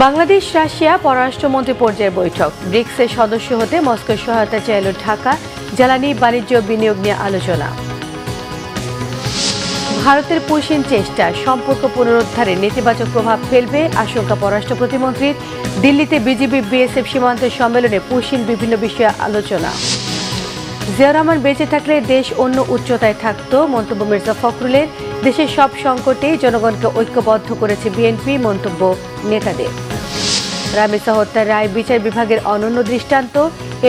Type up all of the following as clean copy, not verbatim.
Bangladesh Russia পররাষ্ট্রমন্ত্রী পর্যায়ের বৈঠক। ব্রিক্সের সদস্য হতে মস্কোর সহায়তা চাইল ঢাকা। জ্বালানি, বাণিজ্য, বিনিয়োগ নিয়ে আলোচনা। ভারতের পুশিন চেষ্টা সম্পর্ক পুনরুদ্ধারে নেতিবাচক প্রভাব ফেলবে আশঙ্কা পররাষ্ট্র প্রতিমন্ত্রীর। দিল্লিতে বিজিবি বিএসএফ সীমান্ত সম্মেলনে পুশিন বিভিন্ন বিষয়ে আলোচনা। জিয়াউর রহমান বেঁচে থাকলে দেশ অন্য উচ্চতায় থাকত, মন্তব্য মির্জা ফখরুলের। দেশের সব সংকটেই জনগণকে ঐক্যবদ্ধ করেছে বিএনপি, মন্তব্য নেতাদের। রামেসা হত্যার রায় বিচার বিভাগের অনন্য দৃষ্টান্ত।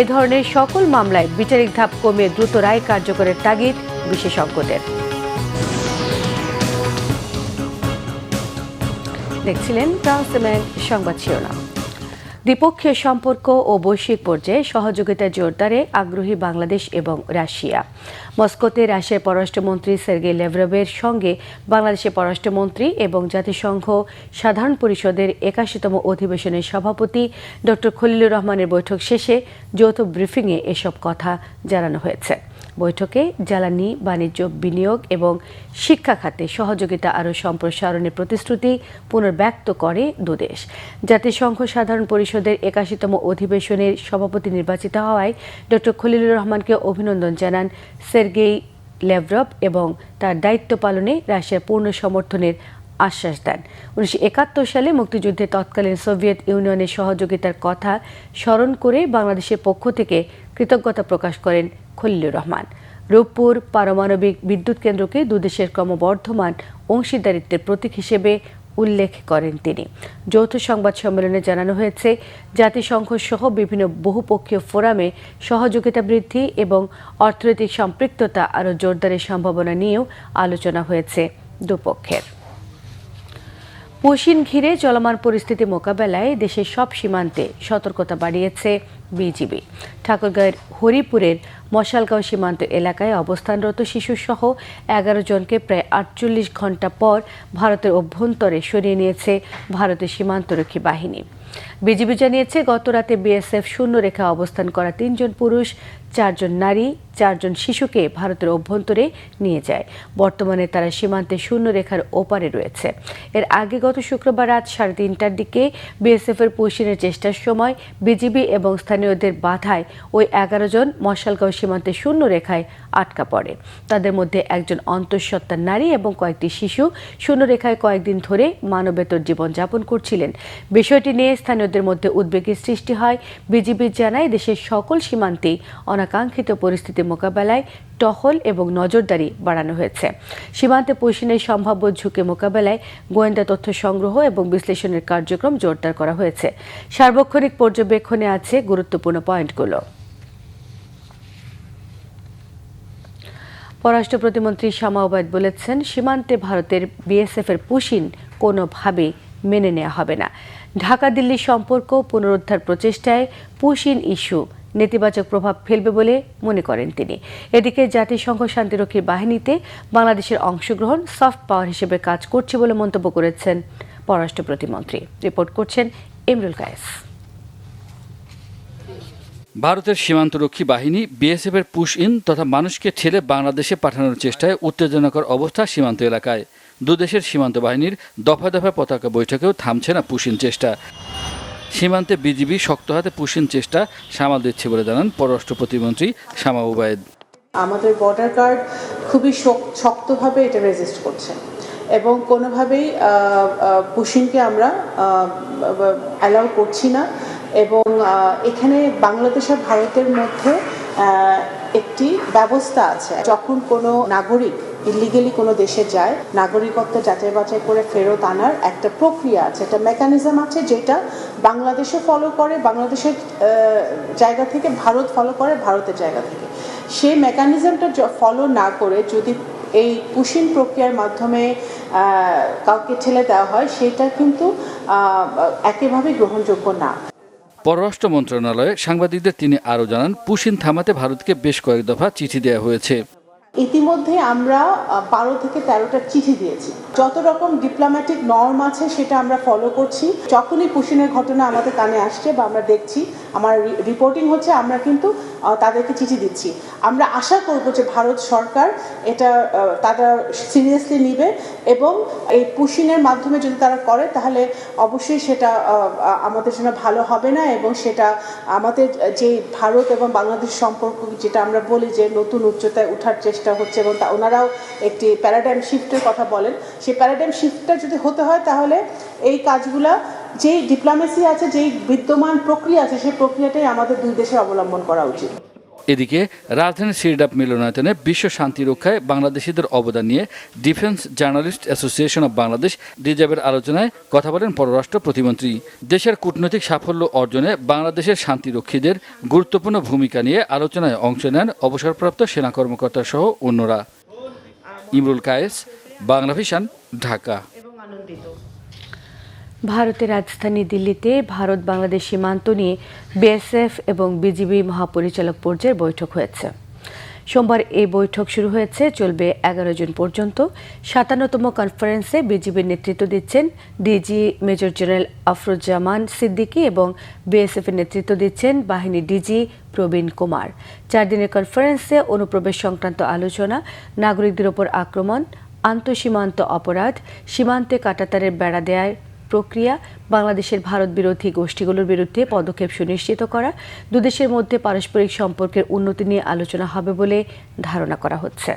এ ধরনের সকল মামলায় বিচারিক ধাপ কমিয়ে দ্রুত রায় কার্যকরের তাগিদ বিশেষজ্ঞদের। দেখছিলেন ট্রান্সমেন সংবাদ শিরোনাম। দ্বিপক্ষীয় সম্পর্ক ও বৈশ্বিক পর্যায়ে সহযোগিতা জোরদারে আগ্রহী বাংলাদেশ এবং রাশিয়া। মস্কোতে রাশিয়ার পররাষ্ট্রমন্ত্রী সের্গেই ল্যাভরভের সঙ্গে বাংলাদেশের পররাষ্ট্রমন্ত্রী এবং জাতিসংঘ সাধারণ পরিষদের ৮১তম অধিবেশনের সভাপতি ডক্টর খলিলুর রহমানের বৈঠক শেষে যৌথ ব্রিফিংয়ে এসব কথা জানানো হয়েছে। বৈঠকে জ্বালানি, বাণিজ্য, বিনিয়োগ এবং শিক্ষা খাতে সহযোগিতা আরও সম্প্রসারণের প্রতিশ্রুতি পুনর্ব্যক্ত করে দুদেশ। জাতিসংঘ সাধারণ পরিষদের ৮১তম অধিবেশনের সভাপতি নির্বাচিত হওয়ায় ডক্টর খলিলুর রহমানকে অভিনন্দন জানান সের্গেই ল্যাভরভ এবং তার দায়িত্ব পালনে রাশিয়ার পূর্ণ সমর্থনের আশ্বাস দেন। ১৯৭১ সালে মুক্তিযুদ্ধে তৎকালীন সোভিয়েত ইউনিয়নের সহযোগিতার কথা স্মরণ করে বাংলাদেশের পক্ষ থেকে কৃতজ্ঞতা প্রকাশ করেন খলিলুর রহমান। রূপপুর পারমাণবিক বিদ্যুৎ কেন্দ্রকে দুদেশের ক্রমবর্ধমান অংশীদারিত্বের প্রতীক হিসেবে উল্লেখ করেন তিনি। যৌথ সংবাদ সম্মেলনে জানানো হয়েছে, জাতিসংঘ সহ বিভিন্ন বহুপক্ষীয় ফোরামে সহযোগিতা বৃদ্ধি এবং অর্থনৈতিক সম্পৃক্ততা আরও জোরদারের সম্ভাবনা নিয়েও আলোচনা হয়েছে দুপক্ষের। পুশিন ঘিরে চলমান পরিস্থিতি মোকাবেলায় দেশের সব সীমান্তে সতর্কতা বাড়িয়েছে বিজিবি। ঠাকুরগাঁওয়ের হরিপুরের মশালগাঁও সীমান্ত এলাকায় অবস্থানরত শিশুসহ ১১ জনকে প্রায় ৪৮ ঘণ্টা পর ভারতের অভ্যন্তরে সরিয়ে নিয়েছে ভারতের সীমান্তরক্ষী বাহিনী। বিজিবি জানিয়েছে, গত রাতে বিএসএফ শূন্য রেখা অবস্থান করা ৩ জন পুরুষ, ৪ জন নারী, ৪ জন শিশুকে ভারতের অভ্যন্তরে নিয়ে যায়। বর্তমানে তারা সীমান্তে শূন্য রেখার ওপারে রয়েছে। এর আগে গত শুক্রবার রাত ৩:৩০টার দিকে বিএসএফের পুশিনের চেষ্টার সময় বিজিবি এবং স্থানীয়দের বাধায় ওই ১১ জন মশালগাঁও সীমান্তে শূন্য রেখায় আটকা পড়ে। তাদের মধ্যে একজন অন্তঃসত্ত্বা নারী এবং কয়েকটি শিশু শূন্য রেখায় কয়েকদিন ধরে মানবেতর জীবনযাপন করছিলেন। বিষয়টি নিয়ে স্থানীয়দের মধ্যে উদ্বেগের সৃষ্টি হয়। বিজিবি জানায়, দেশের সকল সীমান্তেই অনাকাঙ্ক্ষিত পরিস্থিতি মোকাবেলায় টহল এবং নজরদারি বাড়ানো হয়েছে। সীমান্তে পুশিনের সম্ভাব্য ঝুঁকি মোকাবেলায় গোয়েন্দা তথ্য সংগ্রহ এবং বিশ্লেষণের কার্যক্রম জোরদার করা হয়েছে। সার্বক্ষণিক পর্যবেক্ষণে আছে গুরুত্বপূর্ণ পয়েন্টগুলো। পররাষ্ট্র প্রতিমন্ত্রী শামা ওবায়দ বলেছেন, সীমান্তে ভারতের বিএসএফের পুশিন কোনোভাবেই মেনে নেওয়া হবে না। ঢাকা দিল্লি সম্পর্ক পুনরুদ্ধার প্রচেষ্টায় পুশিন ইস্যু নেতিবাচক প্রভাব ফেলবে বলে মনে করেন তিনি। এদিকে জাতিসংঘ শান্তিরক্ষী বাহিনীতে বাংলাদেশের অংশগ্রহণ সফট পাওয়ার হিসেবে কাজ করছে বলে মন্তব্য করেছেন পররাষ্ট্র প্রতিমন্ত্রী। রিপোর্ট করছেন ইমরুল কায়েস। ভারতের সীমান্তরক্ষী বাহিনী বিএসএফের পুশ ইন তথা মানুষকে ঠেলে বাংলাদেশে পাঠানোর চেষ্টায় উত্তেজনাকর অবস্থা সীমান্ত এলাকায়। দুদেশের সীমান্ত বাহিনীর দফায় দফায় পতাকা বৈঠকেও থামছে না পুশিন চেষ্টা। সীমান্তে বিজিবি শক্ত হাতে পুশিন চেষ্টা সামাল দিচ্ছে বলে জানান পররাষ্ট্র প্রতিমন্ত্রী শামা ওবায়দ। আমাদের বর্ডার গার্ড খুবই শক্তভাবে এটা রেজিস্ট করছে এবং কোনোভাবেই পুশিনকে আমরা অ্যালাউ করছি না। এবং এখানে বাংলাদেশ আর ভারতের মধ্যে একটি ব্যবস্থা আছে, যখন কোনো নাগরিক ইলিগালি কোনো দেশে যায়, নাগরিকত্ব যাচাই বাছাই করে ফেরত আনার একটা প্রক্রিয়া আছে, একটা মেকানিজম আছে, যেটা বাংলাদেশও ফলো করে, বাংলাদেশের জায়গা থেকে ভারত ফলো করে ভারতের জায়গা থেকে। সেই মেকানিজমটা ফলো না করে যদি এই পুশিন প্রক্রিয়ার মাধ্যমে কাউকে ঠেলে দেওয়া হয়, সেটা কিন্তু একেবারেই গ্রহণযোগ্য না। পররাষ্ট্র মন্ত্রণালয়ে সাংবাদিকদের তিনি আরও জানান, পুশিন থামাতে ভারতকে বেশ কয়েক দফা চিঠি দেওয়া হয়েছে। ইতিমধ্যে আমরা 12 থেকে 13টা চিঠি দিয়েছি। যত রকম ডিপ্লোম্যাটিক নর্ম আছে সেটা আমরা ফলো করছি। যখনই পুশিনের ঘটনা আমাদের কানে আসছে বা আমরা দেখছি, আমার রিপোর্টিং হচ্ছে, আমরা কিন্তু তাদেরকে চিঠি দিচ্ছি। আমরা আশা করব যে ভারত সরকার এটা তারা সিরিয়াসলি নেবে এবং এই পুশিনের মাধ্যমে যদি তারা করে তাহলে অবশ্যই সেটা আমাদের জন্য ভালো হবে না এবং সেটা আমাদের যে ভারত এবং বাংলাদেশ সম্পর্ক, যেটা আমরা বলি যে নতুন উচ্চতায় ওঠার চেষ্টা হচ্ছে এবং ওনারাও একটি প্যারাডাইম শিফটের কথা বলেন, সেই প্যারাডাইম শিফটটা যদি হতে হয় তাহলে এই কাজগুলা যেই ডিপ্লোমেসি আছে, যেই বিদ্যমান প্রক্রিয়া আছে, সেই প্রক্রিয়াটাই আমাদের দুই দেশে অবলম্বন করা উচিত। এদিকে রাজধানীর সিরডাপ মিলনায়তনে বিশ্ব শান্তি রক্ষায় বাংলাদেশিদের অবদান নিয়ে defence journalist association of Bangladesh ডিজাবের আলোচনায় কথা বলেন পররাষ্ট্র প্রতিমন্ত্রী। দেশের কূটনৈতিক সাফল্য অর্জনে বাংলাদেশের শান্তিরক্ষীদের গুরুত্বপূর্ণ ভূমিকা নিয়ে আলোচনায় অংশ নেন অবসরপ্রাপ্ত সেনা কর্মকর্তা সহ অন্যরা। ইমরুল কায়েস, বাংলা ভিশন, ঢাকা। ভারতের রাজধানী দিল্লিতে ভারত বাংলাদেশ সীমান্ত নিয়ে বিএসএফ এবং বিজিবি মহাপরিচালক পর্যায়ের বৈঠক হয়েছে। সোমবার এই বৈঠক শুরু হয়েছে, চলবে 11 জুন পর্যন্ত। 57তম কনফারেন্সে বিজিবির নেতৃত্ব দিচ্ছেন ডিজি মেজর জেনারেল আফরুজ্জামান সিদ্দিকী এবং বিএসএফের নেতৃত্ব দিচ্ছেন বাহিনী ডিজি প্রবীণ কুমার। 4 দিনের কনফারেন্সে অনুপ্রবেশ সংক্রান্ত আলোচনা, নাগরিকদের ওপর আক্রমণ, আন্তঃসীমান্ত অপরাধ, সীমান্তে কাঁটাতারের বেড়া দেয়ার প্রক্রিয়া, বাংলাদেশের ভারত বিরোধী গোষ্ঠীগুলোর বিরুদ্ধে পদক্ষেপ সুনিশ্চিত করা, দুদেশের মধ্যে পারস্পরিক সম্পর্কের উন্নতি নিয়ে আলোচনা হবে বলে ধারণা করা হচ্ছে।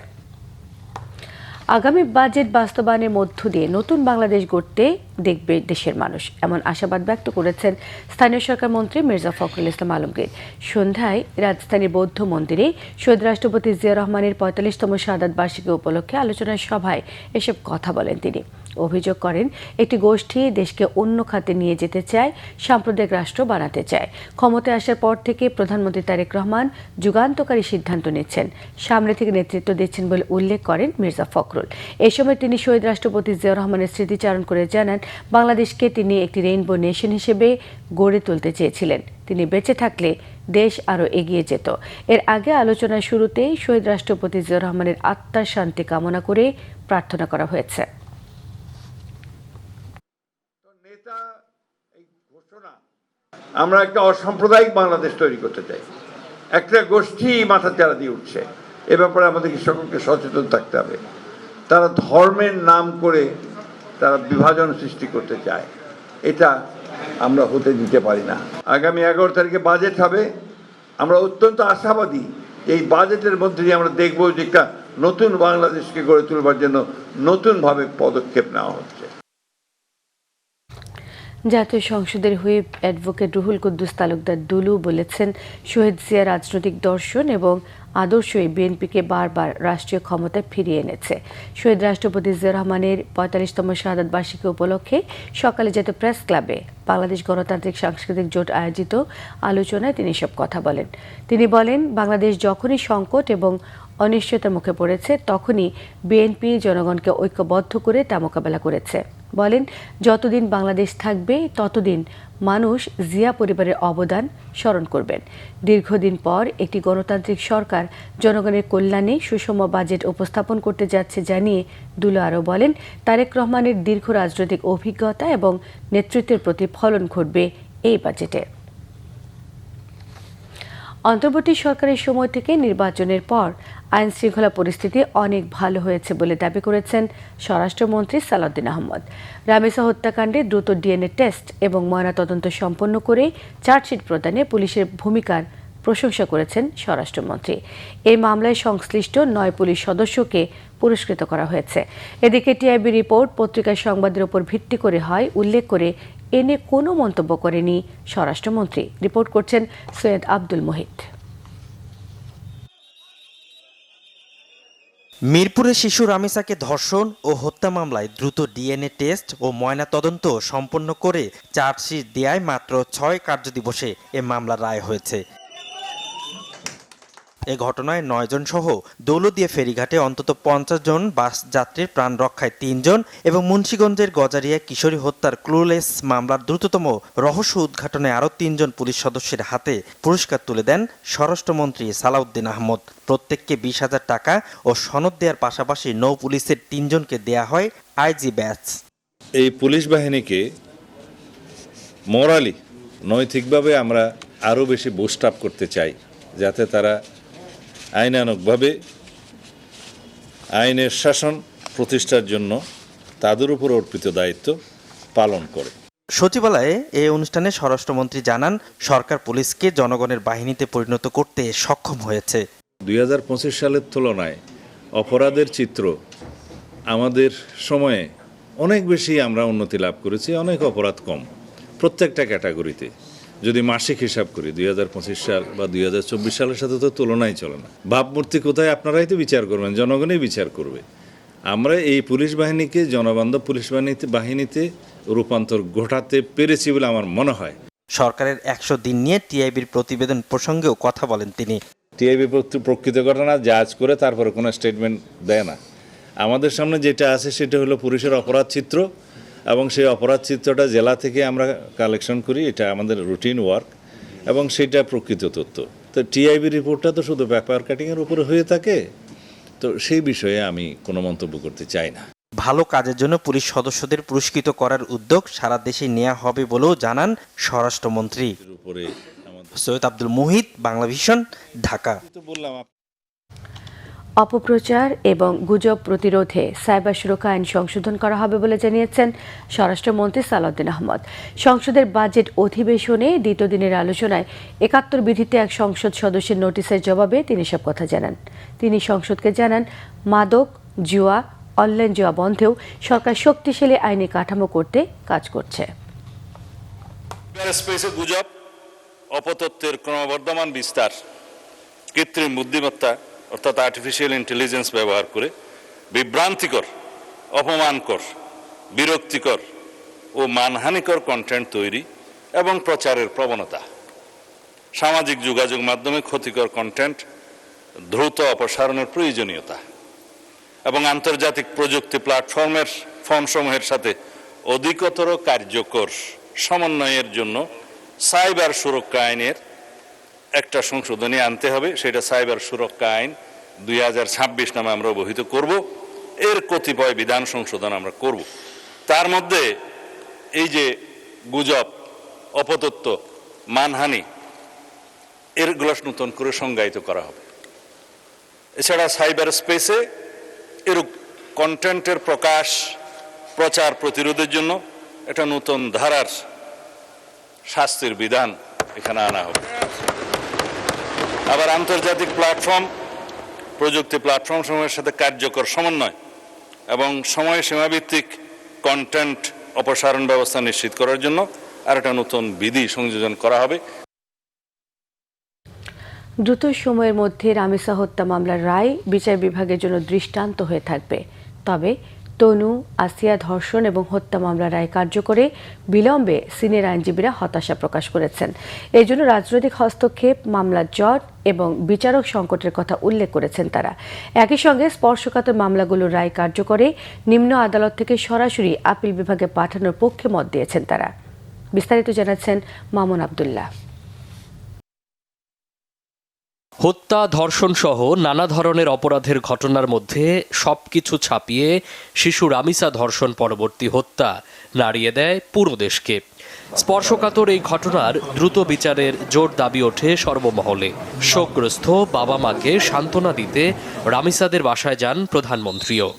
আগামী বাজেট বাস্তবায়নের মধ্য দিয়ে নতুন বাংলাদেশ গড়তে দেখবে দেশের মানুষ, এমন আশাবাদ ব্যক্ত করেছেন স্থানীয় সরকার মন্ত্রী মির্জা ফখরুল ইসলাম আলমগীর। সন্ধ্যায় রাজধানীর বৌদ্ধ মন্দিরে শহীদ রাষ্ট্রপতি জিয়া রহমানের 45তম শাহাদাত বার্ষিকী উপলক্ষে আলোচনা সভায় এসব কথা বলেন তিনি। অভিযোগ করেন, একটি গোষ্ঠী দেশকে অন্য খাতে নিয়ে যেতে চায়, সাম্প্রদায়িক রাষ্ট্র বানাতে চায়। ক্ষমতায় আসার পর থেকে প্রধানমন্ত্রী তারেক রহমান যুগান্তকারী সিদ্ধান্ত নিচ্ছেন, সামনে থেকে নেতৃত্ব দিচ্ছেন বলে উল্লেখ করেন মির্জা ফখরুল। এ সময় তিনি শহীদ রাষ্ট্রপতি জিয়া রহমানের স্মৃতিচারণ করে জানান, বাংলাদেশকে তিনি একটি রেইনবো নেশন হিসেবে গড়ে তুলতে চেয়েছিলেন। তিনি বেঁচে থাকলে দেশ আরও এগিয়ে যেত। এর আগে আলোচনার শুরুতেই শহীদ রাষ্ট্রপতি জিয়া রহমানের আত্মার শান্তি কামনা করে প্রার্থনা করা হয়েছে। আমরা একটা অসাম্প্রদায়িক বাংলাদেশ তৈরি করতে চাই, একটা গোষ্ঠী মাথা চারা দিয়ে উঠছে, এ ব্যাপারে আমাদেরকে সকলকে সচেতন থাকতে হবে। তারা ধর্মের নাম করে তারা বিভাজন সৃষ্টি করতে চায়, এটা আমরা হতে দিতে পারি না। আগামী 11 তারিখে বাজেট হবে, আমরা অত্যন্ত আশাবাদী এই বাজেটের মধ্যে দিয়ে আমরা দেখব যে একটা নতুন বাংলাদেশকে গড়ে তুলবার জন্য নতুনভাবে পদক্ষেপ নেওয়া হচ্ছে। জাতীয় সংসদের হুইপ অ্যাডভোকেট রুহুল কুদ্দুস তালুকদার দুলু বলেছেন, শহীদ জিয়া রাজনৈতিক দর্শন এবং আদর্শই বিএনপিকে বারবার রাষ্ট্রীয় ক্ষমতায় ফিরিয়ে এনেছে। শহীদ রাষ্ট্রপতি জিয়া রহমানের 45তম শাহাদাত বার্ষিকী উপলক্ষে সকালে জাতীয় প্রেস ক্লাবে বাংলাদেশ গণতান্ত্রিক সাংস্কৃতিক জোট আয়োজিত আলোচনায় তিনি সব কথা বলেন। তিনি বলেন, বাংলাদেশ যখনই সংকট এবং অনিশ্চয়তার মুখে পড়েছে তখনই বিএনপি জনগণকে ঐক্যবদ্ধ করে তা মোকাবেলা করেছে। বলেন, যতদিন বাংলাদেশ থাকবে ততদিন মানুষ জিয়া পরিবারের অবদান স্মরণ করবেন। দীর্ঘদিন পর একটি গণতান্ত্রিক সরকার জনগণের কল্যাণে সুষম বাজেট উপস্থাপন করতে যাচ্ছে জানিয়ে দুলু আরও বলেন, তারেক রহমানের দীর্ঘ রাজনৈতিক অভিজ্ঞতা এবং নেতৃত্বের প্রতিফলন ঘটবে এই বাজেটে। অন্তর্বর্তী সরকারের সময় থেকে নির্বাচনের পর আইন শৃঙ্খলা পরিস্থিতি অনেক ভালো হয়েছে বলে দাবি করেছেন স্বরাষ্ট্রমন্ত্রী সালাউদ্দিন আহমদ। রামেসা হত্যাকাণ্ডে দ্রুত ডিএনএ টেস্ট এবং ময়নাতদন্ত সম্পন্ন করে চার্জশিট প্রদানে পুলিশের ভূমিকার প্রশংসা করেছেন স্বরাষ্ট্রমন্ত্রী। এই মামলায় সংশ্লিষ্ট 9 পুলিশ সদস্যকে পুরস্কৃত করা হয়েছে। এদিকে টিআইবি রিপোর্ট পত্রিকার সংবাদের উপর ভিত্তি করে হয় উল্লেখ করে এ নিয়ে কোনো মন্তব্য করেনি স্বরাষ্ট্রমন্ত্রী। রিপোর্ট করছেন সৈয়দ আব্দুল মুহিত। মিরপুরে শিশু রামেসাকে ধর্ষণ ও হত্যা মামলায় দ্রুত ডিএনএ টেস্ট ও ময়নাতদন্ত সম্পন্ন করে চার্জশিট দেয়ায় মাত্র 6 কার্যদিবসে এ মামলার রায় হয়েছে। এ ঘটনায় 9 জন সহ দৌলতদিয়া ফেরিঘাটে অন্তত 50 জন বাস যাত্রীর প্রাণ রক্ষায় 3 জন এবং মুন্সিগঞ্জের গজারিয়া কিশোরী হত্যার ক্লুলেস মামলার দ্রুততম রহস্য উদ্ঘাটনে আরও 3 জন পুলিশ সদস্যের হাতে পুরস্কার তুলে দেন স্বরাষ্ট্রমন্ত্রী সালাউদ্দিন আহমদ। প্রত্যেককে 20,000 টাকা ও সনদ দেওয়ার পাশাপাশি নৌ পুলিশের 3 জনকে দেয়া হয় আইজি ব্যাচ। এই পুলিশ বাহিনীকে মোরালি নৈতিকভাবে আমরা আরও বেশি বুস্ট আপ করতে চাই, যাতে তারা আইনানুগভাবে আইনের শাসন প্রতিষ্ঠার জন্য তাদের উপর অর্পিত দায়িত্ব পালন করে। সচিবালয়ে এই অনুষ্ঠানে স্বরাষ্ট্রমন্ত্রী জানান, সরকার পুলিশকে জনগণের বাহিনীতে পরিণত করতে সক্ষম হয়েছে। 2025 সালের তুলনায় অপরাধের চিত্র আমাদের সময়ে অনেক বেশি আমরা উন্নতি লাভ করেছি, অনেক অপরাধ কম প্রত্যেকটা ক্যাটাগরিতে। যদি মাসিক হিসাব করি 2025 সাল বা 2024 সালের সাথে তো তুলনাই চলে না। ভাবমূর্তি কোথায় আপনারাই তো বিচার করবেন, জনগণই বিচার করবে। আমরা এই পুলিশ বাহিনীকে জনবান্ধব পুলিশ বাহিনীতে রূপান্তর ঘটাতে পেরেছি বলে আমার মনে হয়। সরকারের 100 দিন নিয়ে টিআইবির প্রতিবেদন প্রসঙ্গেও কথা বলেন তিনি। টিআইবি প্রকৃত ঘটনা জাজ করে তারপরে কোনো স্টেটমেন্ট দেয় না। আমাদের সামনে যেটা আছে সেটা হলো পুলিশের অপরাধ চিত্র, এবং সেই অপরাধ চিত্রটা জেলা থেকে আমরা কালেকশন করি, এটা আমাদের রুটিন ওয়ার্ক, এবং সেটা প্রকৃত তথ্য। তো টিআইবি রিপোর্টটা তো শুধু পেপার কাটিংয়ের উপরে হয়ে থাকে, তো সেই বিষয়ে আমি কোনো মন্তব্য করতে চাই না। ভালো কাজের জন্য পুলিশ সদস্যদের পুরস্কৃত করার উদ্যোগ সারা দেশে নেওয়া হবে বলেও জানান স্বরাষ্ট্রমন্ত্রী। সৈয়দ আব্দুল মুহিত, বাংলাভিশন, ঢাকা। অপপ্রচার এবং গুজব প্রতিরোধে সাইবার সুরক্ষা আইন সংশোধন করা হবে বলে জানিয়েছেন স্বরাষ্ট্রমন্ত্রী সালাউদ্দিন আহমদ। সংসদের বাজেট অধিবেশনে দ্বিতীয় দিনের আলোচনায় 71 বিধিতে এক সংসদ সদস্যের নোটিশের জবাবে তিনি সব কথা জানান। তিনি সংসদকে জানান, মাদক, জুয়া, অনলাইন জুয়া বন্ধেও সরকার শক্তিশালী আইনি কাঠামো করতে কাজ করছে। গুজব, অপতথ্যের ক্রমবর্ধমান বিস্তার, কৃত্রিম বুদ্ধিমত্তা অর্থাৎ আর্টিফিশিয়াল ইন্টেলিজেন্স ব্যবহার করে বিভ্রান্তিকর, অপমানকর, বিরক্তিকর ও মানহানিকর কন্টেন্ট তৈরি এবং প্রচারের প্রবণতা, সামাজিক যোগাযোগ মাধ্যমে ক্ষতিকর কন্টেন্ট দ্রুত অপসারণের প্রয়োজনীয়তা এবং আন্তর্জাতিক প্রযুক্তি প্ল্যাটফর্মসমূহের সাথে অধিকতর কার্যকর সমন্বয়ের জন্য সাইবার সুরক্ষা আইনের একটা সংশোধনী আনতে হবে। সেটা সাইবার সুরক্ষা আইন 2026 নামে আমরা অবহিত করব। এর কতিপয় বিধান সংশোধন আমরা করব। তার মধ্যে এই যে গুজব, অপতথ্য, মানহানি, এরগুলো নতুন করে সংজ্ঞায়িত করা হবে। এছাড়া সাইবার স্পেসে এর কন্টেন্টের প্রচার প্রতিরোধের জন্য একটা নতুন ধারার শাস্তির বিধান এখানে আনা হবে। আবার আন্তর্জাতিক প্রযুক্তি প্ল্যাটফর্ম সমূহের সাথে কার্যকর সমন্বয় এবং সময়সীমাভিত্তিক কন্টেন্ট অপসারণ ব্যবস্থা নিশ্চিত করার জন্য আর একটা নতুন বিধি সংযোজন করা হবে। দ্রুত সময়ের মধ্যে রামিসা হত্যা মামলার রায় বিচার বিভাগের জন্য দৃষ্টান্ত হয়ে থাকবে। তবে তনু, আসিয়া ধর্ষণ এবং হত্যা মামলার রায় কার্যকরে বিলম্বে সিনিয়র আইনজীবীরা হতাশা প্রকাশ করেছেন। এই জন্য রাজনৈতিক হস্তক্ষেপ, মামলার জট এবং বিচারক সংকটের কথা উল্লেখ করেছেন তারা। একই সঙ্গে স্পর্শকাতর মামলাগুলোর রায় কার্যকরে নিম্ন আদালত থেকে সরাসরি আপিল বিভাগে পাঠানোর পক্ষে মত দিয়েছেন তারা। বিস্তারিত জানাচ্ছেন মামুন আবদুল্লাহ। হত্যা, ধর্ষণ সহ নানা ধরনের অপরাধের ঘটনার মধ্যে সবকিছু ছাপিয়ে শিশু রামিসা ধর্ষণ পরবর্তী হত্যা নাড়িয়ে দেয় পুরো দেশকে। স্পর্শকাতর এই ঘটনার দ্রুত বিচারের জোর দাবি ওঠে সর্বমহলে। শোকগ্রস্ত বাবা মাকে সান্ত্বনা দিতে রামিসাদের বাসায় যান প্রধানমন্ত্রীও।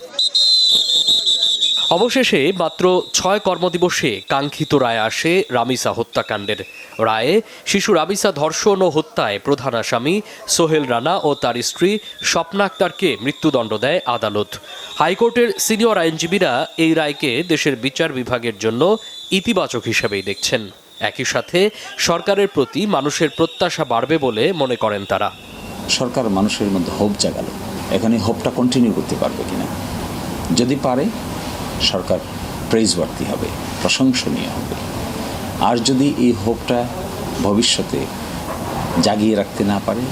অবশেষে মাত্র 6 কর্মদিবসে কাঙ্ক্ষিত রায় আসে রামিসা হত্যাকাণ্ডের। রায়ে শিশু রামিসা ধর্ষণ ও হত্যায় প্রধান আসামি সোহেল রানা ও তার স্ত্রী স্বপ্না আক্তারকে মৃত্যুদণ্ড দেয় আদালত। হাইকোর্টের সিনিয়র আইনজীবীরা এই রায়কে দেশের বিচার বিভাগের জন্য ইতিবাচক হিসেবেই দেখছেন। একই সাথে সরকারের প্রতি মানুষের প্রত্যাশা বাড়বে বলে মনে করেন তারা। সরকার মানুষের মধ্যে হোপ জাগালো, এখানে হোপটা কন্টিনিউ করতে পারবে কিনা। যদি পারে সরকার প্রেইজওয়ার্থি হবে, প্রশংসনীয় হবে। আর যদি এই হোপটা ভবিষ্যতে জাগিয়ে রাখতে না পারে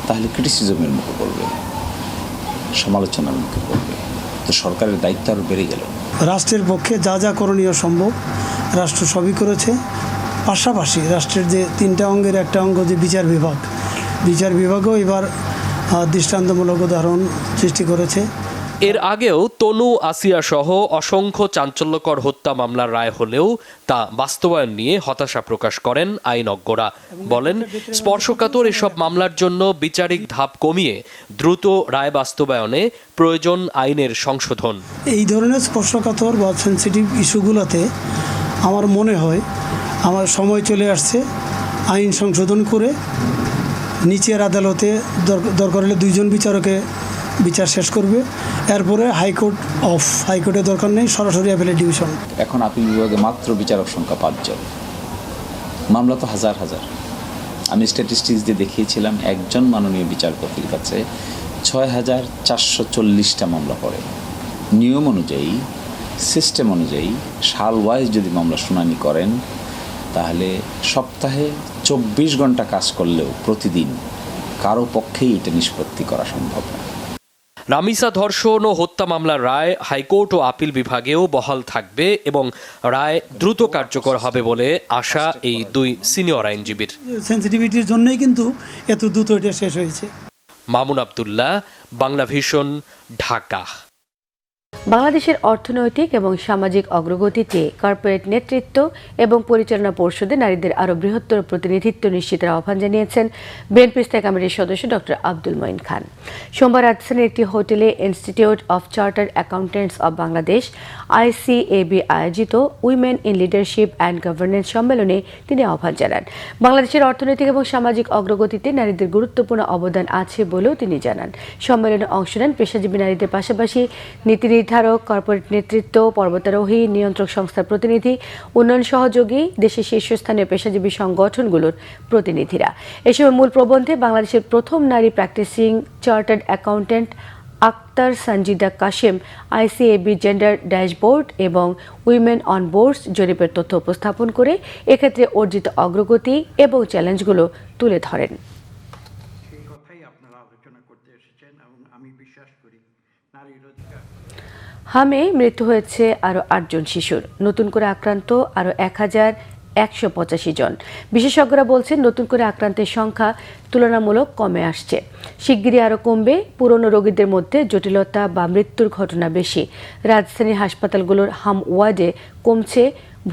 তাহলে ক্রিটিসিজমের মুখে পড়বে, সমালোচনার মুখে পড়বে। তো সরকারের দায়িত্ব আরও বেড়ে গেল। রাষ্ট্রের পক্ষে যা যা করণীয় সম্ভব রাষ্ট্র সবই করেছে। পাশাপাশি রাষ্ট্রের যে 3টা অঙ্গের একটা অঙ্গ যে বিচার বিভাগও এবার দৃষ্টান্তমূলক উদাহরণ সৃষ্টি করেছে। এর আগেও তনু আসিয়া সহ অসংখ্য চাঞ্চল্যকর হত্যা মামলার রায় হলেও তা বাস্তবায়ন নিয়ে হতাশা প্রকাশ করেন আইনজ্ঞরা। বলেন, স্পর্শকাতর এসব মামলার জন্য বিচারিক ধাপ কমিয়ে দ্রুত রায় বাস্তবায়নে প্রয়োজন আইনের সংশোধন। এই ধরনের স্পর্শকাতর বা সেন্সিটিভ ইস্যুগুলোতে আমার মনে হয় আমার সময় চলে আসছে আইন সংশোধন করে নিচের আদালতে দরকার হলে 2 জন বিচারকে বিচার শেষ করবে, এরপরে হাইকোর্টের দরকার নেই, সরাসরি অ্যাপেলেট ডিভিশন। এখন আপিল বিভাগে মাত্র বিচারক সংখ্যা 5 জন, মামলা তো হাজার হাজার। আমি স্ট্যাটিস্টিক্স দিয়ে দেখিয়েছিলাম একজন মাননীয় বিচারপতির কাছে 6440টা মামলা পড়ে। নিয়ম অনুযায়ী, সিস্টেম অনুযায়ী সাল ওয়াইজ যদি মামলা শুনানি করেন তাহলে সপ্তাহে 24 ঘন্টা কাজ করলেও প্রতিদিন কারো পক্ষেই এটা নিষ্পত্তি করা সম্ভব না। রামিসা ধর্ষণ ও হত্যা মামলার রায় হাইকোর্ট ও আপিল বিভাগেও বহাল থাকবে এবং রায় দ্রুত কার্যকর হবে বলে আশা এই 2 সিনিয়র আইনজীবীর। সেন্সিটিভিটির জন্যই কিন্তু এত দ্রুত এটা শেষ হয়েছে। মামুন আব্দুল্লাহ, বাংলা ভিশন, ঢাকা। বাংলাদেশের অর্থনৈতিক এবং সামাজিক অগ্রগতিতে কর্পোরেট নেতৃত্ব এবং পরিচালনা পর্ষদে নারীদের আরও বৃহত্তর প্রতিনিধিত্ব নিশ্চিতের আহ্বান জানিয়েছেন বিএনপি স্থায়ী কমিটির সদস্য ডক্টর আব্দুল মঈন খান। সোমবার রাজধানীর একটি হোটেলে institute of chartered accountants of Bangladesh ICAB আয়োজিত women in leadership and governance সম্মেলনে তিনি আহ্বান জানান। বাংলাদেশের অর্থনৈতিক এবং সামাজিক অগ্রগতিতে নারীদের গুরুত্বপূর্ণ অবদান আছে বলেও তিনি জানান। সম্মেলনে অংশ নেন পেশাজীবী নারীদের পাশাপাশি নীতি নির্ধারক, কর্পোরেট নেতৃত্ব, পর্বতারোহী, নিয়ন্ত্রক সংস্থার প্রতিনিধি, উন্নয়ন সহযোগী, দেশের শীর্ষস্থানীয় পেশাজীবী সংগঠনগুলোর প্রতিনিধিরা। এসব মূল প্রবন্ধে বাংলাদেশের প্রথম নারী practising chartered accountant Akhtar Sanjida Kashem ICAB gender dashboard এবং উইমেন অন বোর্ডস জরিপের তথ্য উপস্থাপন করে এক্ষেত্রে অর্জিত অগ্রগতি এবং চ্যালেঞ্জগুলো তুলে ধরেন। হামে মৃত্যু হয়েছে আরও 8 জন শিশুর, নতুন করে আক্রান্ত আরও 1185 জন। বিশেষজ্ঞরা বলছেন নতুন করে আক্রান্তের সংখ্যা তুলনামূলক কমে আসছে। শিগগিরই আরও কমবে। পুরনো রোগীদের মধ্যে জটিলতা বা মৃত্যুর ঘটনা বেশি। রাজধানীর হাসপাতালগুলোর হাম ওয়ার্ডে কমছে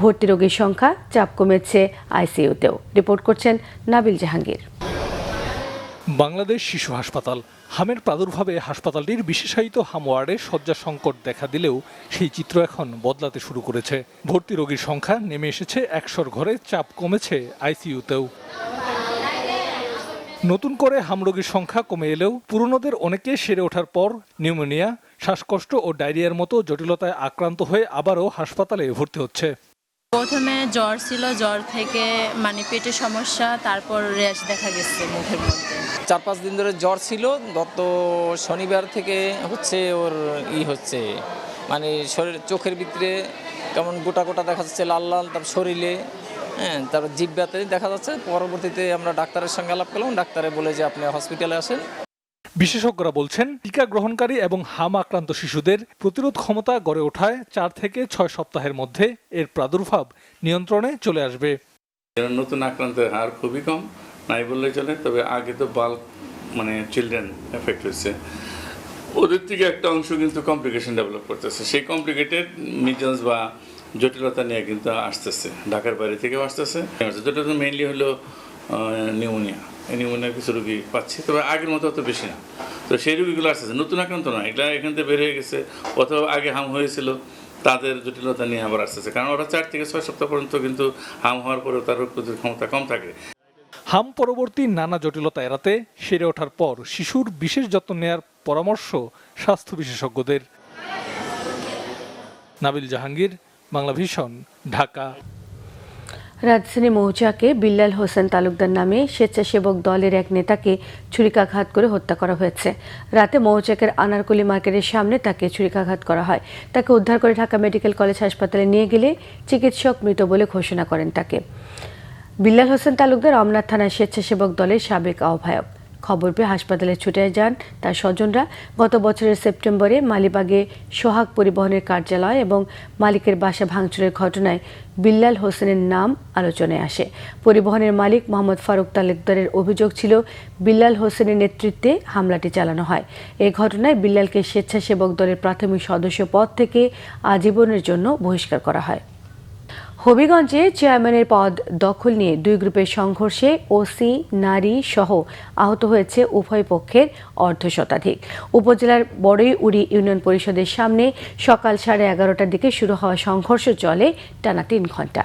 ভর্তি রোগীর সংখ্যা, চাপ কমেছে ICUতেও। রিপোর্ট করছেন নাবিল জাহাঙ্গীর। বাংলাদেশ শিশু হাসপাতাল হামের প্রাদুর্ভাবে হাসপাতালটির বিশেষায়িত হাম ওয়ার্ডে শয্যা সংকট দেখা দিলেও সেই চিত্র এখন বদলাতে শুরু করেছে। ভর্তি রোগীর সংখ্যা নেমে এসেছে 100 ঘরে, চাপ কমেছে ICUতেও। নতুন করে হাম রোগীর সংখ্যা কমে এলেও পুরনোদের অনেকে সেরে ওঠার পর নিউমোনিয়া, শ্বাসকষ্ট ও ডায়রিয়ার মতো জটিলতায় আক্রান্ত হয়ে আবারও হাসপাতালে ভর্তি হচ্ছে। প্রথমে জ্বর ছিল, জ্বর থেকে পেটের সমস্যা, তারপর র্যাশ দেখা গেছে মুখের মধ্যে। 4-5 দিন ধরে জ্বর ছিল, গত শনিবার থেকে হচ্ছে ওর হচ্ছে শরীর চোখের ভিতরে কেমন গোটা গোটা দেখা যাচ্ছে, লাল লাল, তারপর শরীরে, তারপর জিহ্বাতে দেখা যাচ্ছে। পরবর্তীতে আমরা ডাক্তারের সঙ্গে আলাপ করলাম, ডাক্তারে বলে যে আপনি হসপিটালে আসেন। বিশেষজ্ঞরা বলছেন টিকা গ্রহণকারী এবং হাম আক্রান্ত শিশুদের প্রতিরোধ ক্ষমতা গড়ে ওঠায় 4 থেকে 6 সপ্তাহের মধ্যে এর প্রাদুর্ভাব নিয়ন্ত্রণে চলে আসবে। নতুন আক্রান্তের হার খুবই কম, নাই বললে চলে। তবে আগে তো বাল্ক চিলড্রেন এফেক্ট হয়েছে, ওদের থেকে একটা অংশ কিন্তু কমপ্লিকেশন ডেভেলপ করতেছে। সেই কমপ্লিকেটেড মিজলস বা জটিলতা নিয়ে কিন্তু আসতেছে, ঢাকার বাইরে থেকেও আসতেছে। যেটা তো মেইনলি হলো নিউমোনিয়া। এই নিউমোনিয়ার কিছু রোগী পাচ্ছি, তবে আগের মতো অত বেশি না। তো সেই রোগীগুলো আসতেছে, নতুন আক্রান্ত না, এগুলা এখান থেকে বের হয়ে গেছে, অথবা আগে হাম হয়েছিল তাদের জটিলতা নিয়ে আবার আসতেছে। কারণ ওরা 4 থেকে 6 সপ্তাহ পর্যন্ত কিন্তু হাম হওয়ার পরেও তার রোগ প্রতিরোধ ক্ষমতা কম থাকে। হাম পরবর্তী নানা জটিলতা এড়াতে সেরে ওঠার পর শিশুর বিশেষ যত্ন নেয়ার পরামর্শ স্বাস্থ্য বিশেষজ্ঞদের। নাবিল জাহাঙ্গীর, বাংলা ভিশন, ঢাকা। রাজধানী মৌচাকে বিল্লাল হোসেন তালুকদার নামে স্বেচ্ছাসেবক দলের এক নেতাকে ছুরিকাঘাত করে হত্যা করা হয়েছে। রাতে মৌচাকের আনারকলি মার্কেটের সামনে তাকে ছুরিকাঘাত করা হয়। তাকে উদ্ধার করে ঢাকা মেডিকেল কলেজ হাসপাতালে নিয়ে গেলে চিকিৎসক মৃত বলে ঘোষণা করেন তাকে। বিল্লাল হোসেন তালুকদার রমনা থানার স্বেচ্ছাসেবক দলের সাবেক আহ্বায়ক। খবর পেয়ে হাসপাতালে ছুটে যান তার স্বজনরা। গত বছরের সেপ্টেম্বরে মালিবাগে সোহাগ পরিবহনের কার্যালয় এবং মালিকের বাসা ভাঙচুরের ঘটনায় বিল্লাল হোসেনের নাম আলোচনায় আসে। পরিবহনের মালিক মোহাম্মদ ফারুক তালুকদারের অভিযোগ ছিল বিল্লাল হোসেনের নেতৃত্বে হামলাটি চালানো হয়। এই ঘটনায় বিল্লালকে স্বেচ্ছাসেবক দলের প্রাথমিক সদস্য পদ থেকে আজীবনের জন্য বহিষ্কার করা হয়। হবিগঞ্জে চেয়ারম্যানের পদ দখল নিয়ে দুই গ্রুপের সংঘর্ষে ওসি, নারী সহ আহত হয়েছে উভয় পক্ষের অর্ধশতাধিক। উপজেলার বড়ইউড়ি ইউনিয়ন পরিষদের সামনে সকাল 11:30টার দিকে শুরু হওয়া সংঘর্ষ চলে টানা 3 ঘণ্টা।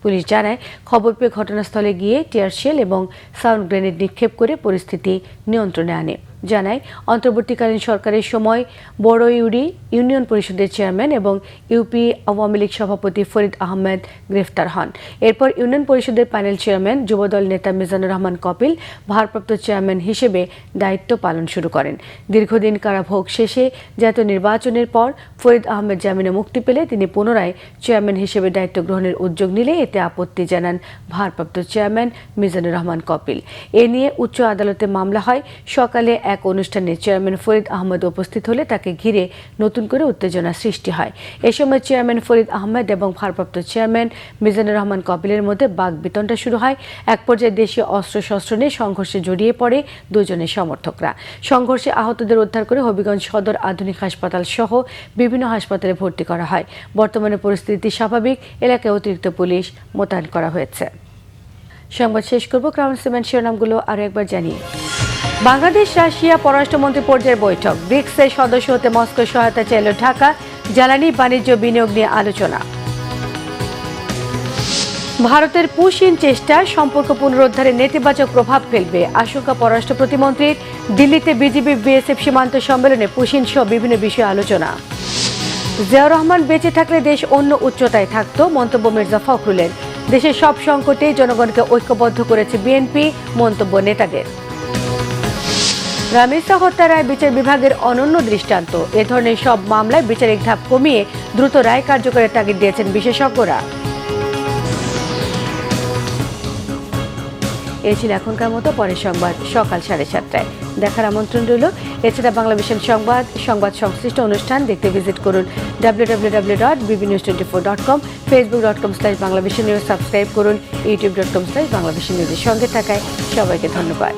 পুলিশ জানায়, খবর পেয়ে ঘটনাস্থলে গিয়ে টিয়ার শেল এবং সাউন্ড গ্রেনেড নিক্ষেপ করে পরিস্থিতি নিয়ন্ত্রণে আনে। জানায়, অন্তর্বর্তীকালীন সরকারের সময় বড়ইউড়ি ইউনিয়ন পরিষদের চেয়ারম্যান এবং ইউপি আওয়ামী লীগ সভাপতি ফরিদ আহমেদ গ্রেফতার হন। এরপর ইউনিয়ন পরিষদের প্যানেল চেয়ারম্যান যুবদল নেতা মিজানুর রহমান কপিল ভারপ্রাপ্ত চেয়ারম্যান হিসেবে দায়িত্ব পালন শুরু করেন। দীর্ঘদিন কারাভোগ শেষে জাতীয় নির্বাচনের পর ফরিদ আহমেদ জামিনে মুক্তি পেলে তিনি পুনরায় চেয়ারম্যান হিসেবে দায়িত্ব গ্রহণের উদ্যোগ নিলে এতে আপত্তি জানান ভারপ্রাপ্ত চেয়ারম্যান মিজানুর রহমান কপিল। এ নিয়ে উচ্চ আদালতে মামলা হয়। সকালে এক অনুষ্ঠানে চেয়ারম্যান ফরিদ আহমেদ উপস্থিত হলে তাকে ঘিরে নতুন করে উত্তেজনা সৃষ্টি হয়। এ সময় চেয়ারম্যান ফরিদ আহমেদ এবং ভারপ্রাপ্ত চেয়ারম্যান মিজানুর রহমান কপিলের মধ্যে বাকবিতণ্ডা শুরু হয়। এক পর্যায়ে দেশীয় অস্ত্রশস্ত্র নিয়ে সংঘর্ষে জড়িয়ে পড়ে দুজনের সমর্থকরা। সংঘর্ষে আহতদের উদ্ধার করে হবিগঞ্জ সদর আধুনিক হাসপাতাল সহ বিভিন্ন হাসপাতালে ভর্তি করা হয়। বর্তমানে পরিস্থিতি স্বাভাবিক, এলাকায় অতিরিক্ত পুলিশ মোতায়েন করা হয়েছে। সংবাদ শেষ করব ক্রাউন সিমেন্ট শিরোনামগুলো আরও একবার জানিয়ে। বাংলাদেশ রাশিয়া পররাষ্ট্রমন্ত্রী পর্যায়ের বৈঠক। ব্রিক্সের সদস্য হতে মস্কো সহায়তা চাইল ঢাকা। জ্বালানি, বাণিজ্য, বিনিয়োগ নিয়ে আলোচনা। ভারতের পুশিন চেষ্টা সম্পর্ক পুনরুদ্ধারে নেতিবাচক প্রভাব ফেলবে আশঙ্কা পররাষ্ট্র প্রতিমন্ত্রীর। দিল্লিতে বিজিবি বিএসএফ সীমান্ত সম্মেলনে পুশিন সহ বিভিন্ন বিষয়ে আলোচনা। জিয়াউর রহমান বেঁচে থাকলে দেশ অন্য উচ্চতায় থাকত, মন্তব্য মির্জা ফখরুলের। দেশের সব সংকটে জনগণকে ঐক্যবদ্ধ করেছে বিএনপি, মন্তব্য নেতাদের। রামিসা হত্যা রায় বিচার বিভাগের অনন্য দৃষ্টান্ত। এ ধরনের সব মামলায় বিচারিক ধাপ কমিয়ে দ্রুত রায় কার্যকরের তাগিদ দিয়েছেন বিশেষজ্ঞরা। এই ছিল এখনকার মতো, পরের সংবাদ সকাল 7:30টায় দেখার আমন্ত্রণ রইল। এছাড়া বাংলাদেশের সংবাদ সংশ্লিষ্ট অনুষ্ঠান দেখতে ভিজিট করুন www.bbnews24.com, facebook.com/bangladeshi news, সাবস্ক্রাইব করুন youtube.com/bangladeshi news। সঙ্গে থাকায় সবাইকে ধন্যবাদ।